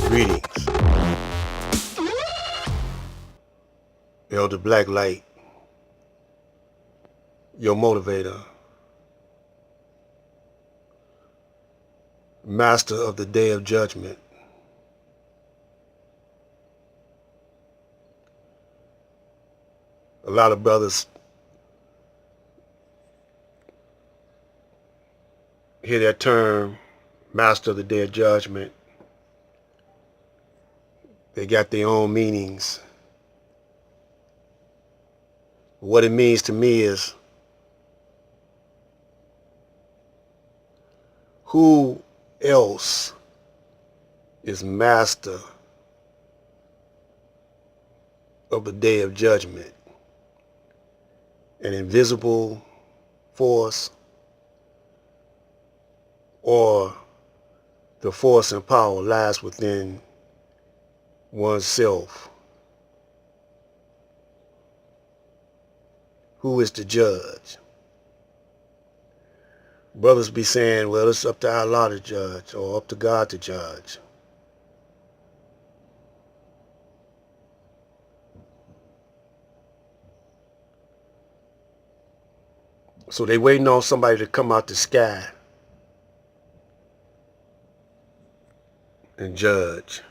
Greetings. Elder Blacklight, your motivator, master of the day of judgment. A lot of brothers hear that term, master of the day of judgment. They got their own meanings. What it means to me is, who else is master of the day of judgment? An invisible force, or the force and power lies within oneself? Who is the judge? Brothers be saying, well, it's up to Allah to judge, or up to God to judge. So they waiting on somebody to come out the sky and judge.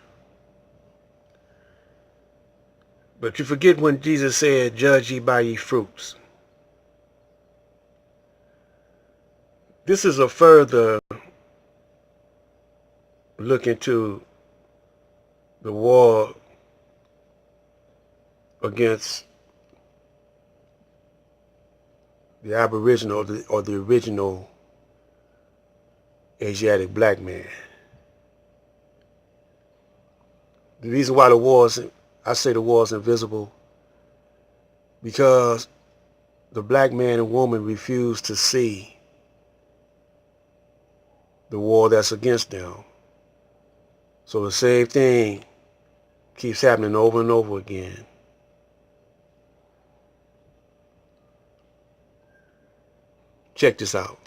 But you forget when Jesus said, judge ye by ye fruits. This is a further look into the war against the Aboriginal or the original Asiatic black man. The reason why I say the war is invisible, because the black man and woman refuse to see the war that's against them. So the same thing keeps happening over and over again. Check this out.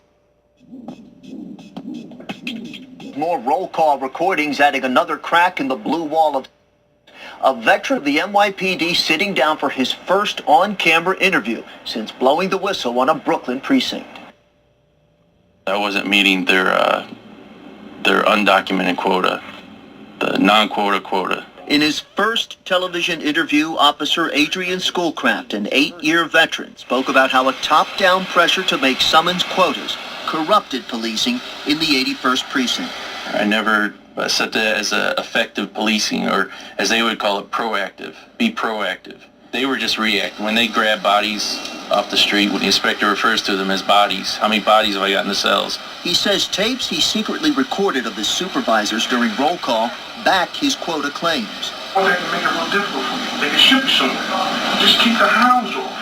More roll call recordings adding another crack in the blue wall of a veteran of the NYPD sitting down for his first on-camera interview since blowing the whistle on a Brooklyn precinct. I wasn't meeting their undocumented quota, the non-quota quota. In his first television interview, Officer Adrian Schoolcraft, an 8-year veteran, spoke about how a top-down pressure to make summons quotas corrupted policing in the 81st precinct. I never set that as effective policing, or as they would call it, proactive. Be proactive. They were just reacting. When they grab bodies off the street, when the inspector refers to them as bodies, how many bodies have I got in the cells? He says tapes he secretly recorded of his supervisors during roll call back his quota claims. Well, they can make it real difficult for me. They can ship you somewhere. Just keep the hounds off.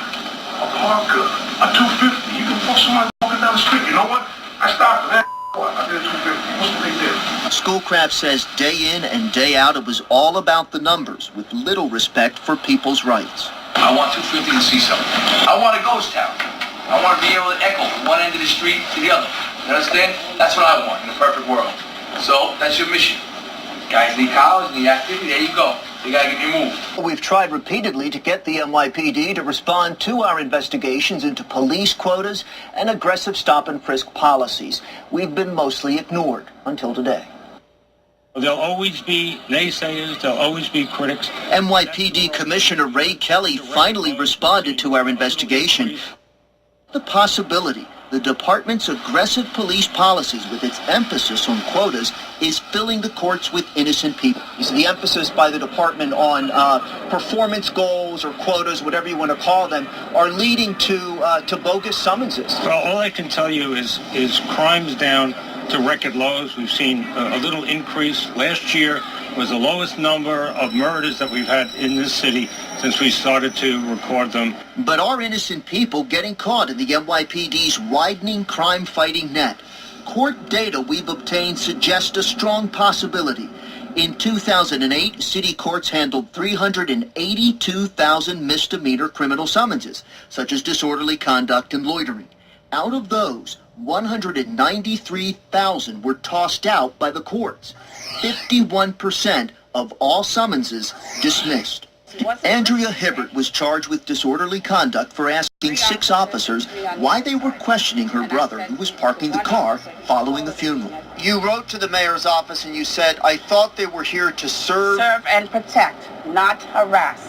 A Parker, a 250. You can fuck somebody walking down the street. You know what? I stopped for that. I did a 250. What's the big deal? Schoolcraft says day in and day out it was all about the numbers, with little respect for people's rights. I want 250 to see something. I want a ghost town. I want to be able to echo from one end of the street to the other. You understand? That's what I want in a perfect world. So that's your mission. Guys need college, need activity, there you go. You gotta get your move. We've tried repeatedly to get the NYPD to respond to our investigations into police quotas and aggressive stop and frisk policies. We've been mostly ignored until today. There'll always be naysayers, there'll always be critics. NYPD Commissioner Ray Kelly finally responded to our investigation. The possibility the department's aggressive police policies, with its emphasis on quotas, is filling the courts with innocent people. So the emphasis by the department on performance goals or quotas, whatever you want to call them, are leading to bogus summonses. Well, all I can tell you is crime's down to record lows. We've seen a little increase. Last year was the lowest number of murders that we've had in this city since we started to record them. But are innocent people getting caught in the NYPD's widening crime-fighting net? Court data we've obtained suggest a strong possibility. In 2008, city courts handled 382,000 misdemeanor criminal summonses, such as disorderly conduct and loitering. Out of those, 193,000 were tossed out by the courts. 51% of all summonses dismissed. Andrea Hibbert was charged with disorderly conduct for asking 6 officers why they were questioning her brother who was parking the car following the funeral. You wrote to the mayor's office and you said, "I thought they were here to serve and protect, not harass."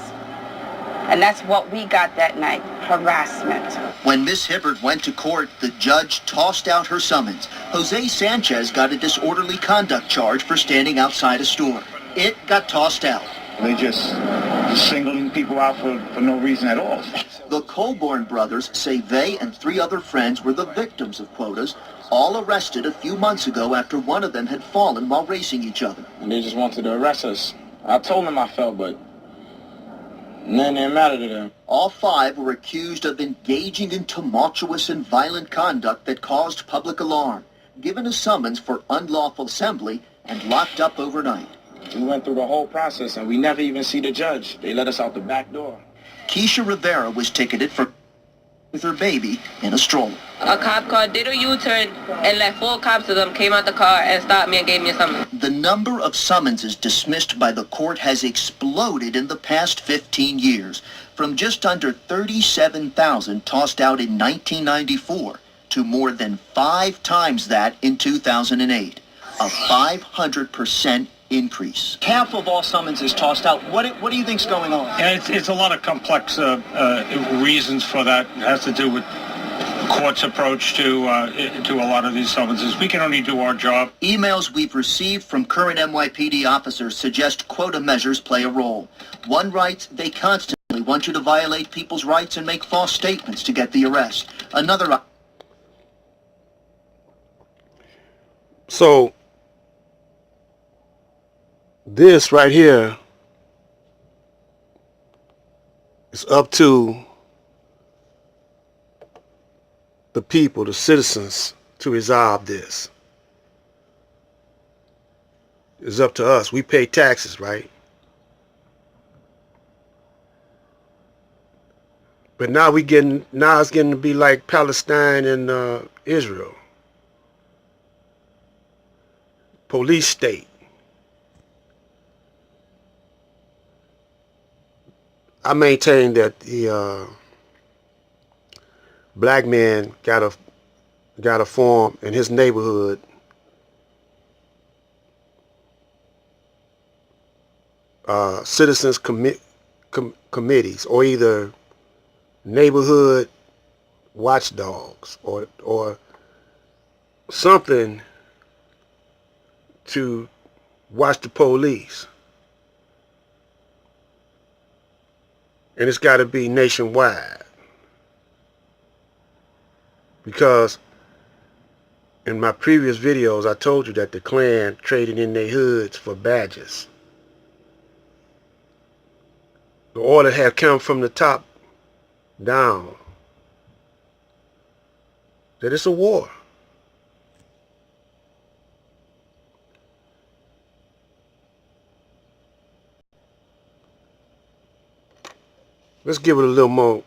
And that's what we got that night, harassment. When Miss Hibbert went to court, the judge tossed out her summons. Jose Sanchez got a disorderly conduct charge for standing outside a store. It got tossed out. They just singling people out for no reason at all. The Colborn brothers say they and 3 other friends were the victims of quotas, all arrested a few months ago after one of them had fallen while racing each other. They just wanted to arrest us. I told them I fell, but nothing didn't matter to them. All 5 were accused of engaging in tumultuous and violent conduct that caused public alarm, given a summons for unlawful assembly, and locked up overnight. We went through the whole process and we never even see the judge. They let us out the back door. Keisha Rivera was ticketed for with her baby in a stroller. A cop car did a U-turn and like 4 cops of them came out the car and stopped me and gave me a summons. The number of summonses dismissed by the court has exploded in the past 15 years, from just under 37,000 tossed out in 1994 to more than 5 times that in 2008, a 500% increase. Half of all summonses tossed out. What do you think's going on? Yeah, it's a lot of complex reasons for that. It has to do with court's approach to a lot of these summonses. We can only do our job. Emails we've received from current NYPD officers suggest quota measures play a role. One writes they constantly want you to violate people's rights and make false statements to get the arrest. Another... So this right here is up to the people, the citizens, to resolve this. It's up to us. We pay taxes, right? But now it's getting to be like Palestine and Israel. Police state. I maintain that the black man got a form in his neighborhood citizens committees, or either neighborhood watchdogs or something to watch the police. And it's got to be nationwide. Because in my previous videos, I told you that the Klan traded in their hoods for badges. The order had come from the top down that it's a war. Let's give it a little more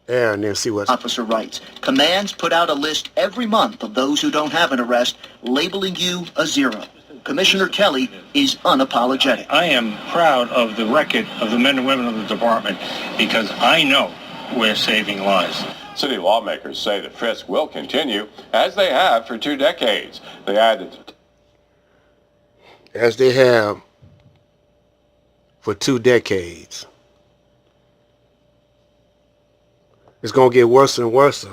air and then see what's... Officer writes, commands put out a list every month of those who don't have an arrest, labeling you a 0. Commissioner Kelly is unapologetic. I am proud of the record of the men and women of the department because I know we're saving lives. City lawmakers say the frisk will continue as they have for 2 decades. They added... As they have for 2 decades. It's going to get worse and worse.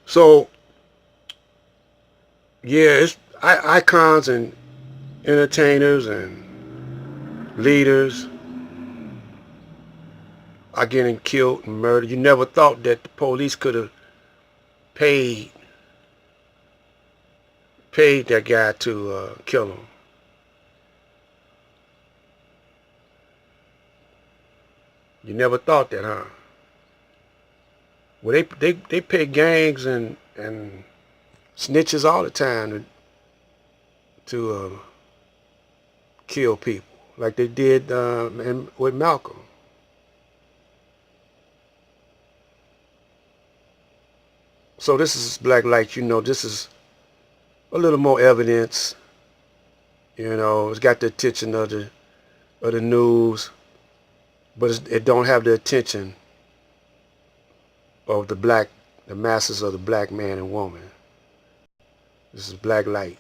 So, yeah, it's icons and entertainers and leaders are getting killed and murdered. You never thought that the police could have paid that guy to kill him. You never thought that, huh? Well, they pay gangs and snitches all the time to kill people, like they did with Malcolm. So this is Black Light. You know, this is a little more evidence. You know, it's got the attention of the news, but it don't have the attention of the masses of the black man and woman. This is black light.